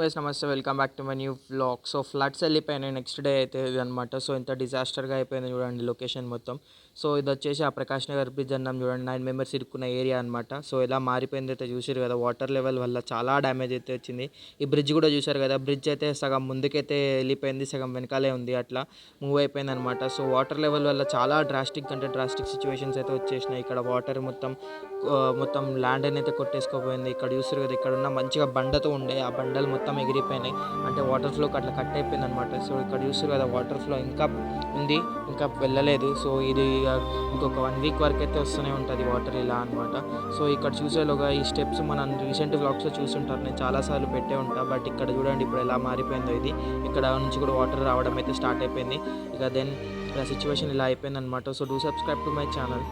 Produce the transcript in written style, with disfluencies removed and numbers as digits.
Guys నమస్తే welcome back to my new vlog. So floods వెళ్ళిపోయినాయి next day అయితే ఇది అనమాట. సో ఇంత డిజాస్టర్గా అయిపోయింది చూడండి లొకేషన్ మొత్తం. సో ఇది వచ్చేసి ఆ ప్రకాష్ నగర్ బ్రిడ్జ్ అన్నాం చూడండి, 9 మెంబర్స్ ఇరుక్కున్న ఏరియా అనమాట. సో ఎలా మారిపోయింది అయితే చూసారు కదా, వాటర్ లెవెల్ వల్ల చాలా డ్యామేజ్ అయితే వచ్చింది. ఈ బ్రిడ్జ్ కూడా చూసారు కదా, బ్రిడ్జ్ అయితే సగం ముందుకైతే వెళ్ళిపోయింది, సగం వెనకాలే ఉంది, అట్లా మూవ్ అయిపోయింది అనమాట. సో వాటర్ లెవెల్ వల్ల చాలా డ్రాస్టిక్ సిచ్యువేషన్స్ అయితే వచ్చేసినాయి. ఇక్కడ వాటర్ మొత్తం ల్యాండ్ అయితే కొట్టేసుకోపోయింది. ఇక్కడ చూసారు కదా, ఇక్కడ ఉన్న మంచిగా బండతో ఉండే ఆ బండలు మొత్తం ఎగిరిపోయినాయి, అంటే వాటర్ ఫ్లోకి అట్లా కట్ అయిపోయింది అనమాట. సో ఇక్కడ చూసారు కదా, వాటర్ ఫ్లో ఇంకా ఉంది, ఇంకా వెళ్ళలేదు. సో ఇది ఇంకొక 1 వీక్ వరకు అయితే వస్తూనే ఉంటుంది వాటర్ ఇలా అనమాట. సో ఇక్కడ చూసేలోగా ఈ స్టెప్స్ మనం రీసెంట్ వ్లాగ్స్లో చూస్తుంటారు, నేను చాలాసార్లు పెట్టే ఉంటా. బట్ ఇక్కడ చూడండి ఇప్పుడు ఎలా మారిపోయిందో, ఇది ఇక్కడ నుంచి కూడా వాటర్ రావడం అయితే స్టార్ట్ అయిపోయింది. ఇక దెన్ సిచ్యువేషన్ ఇలా అయిపోయింది అనమాట. So do subscribe to my channel.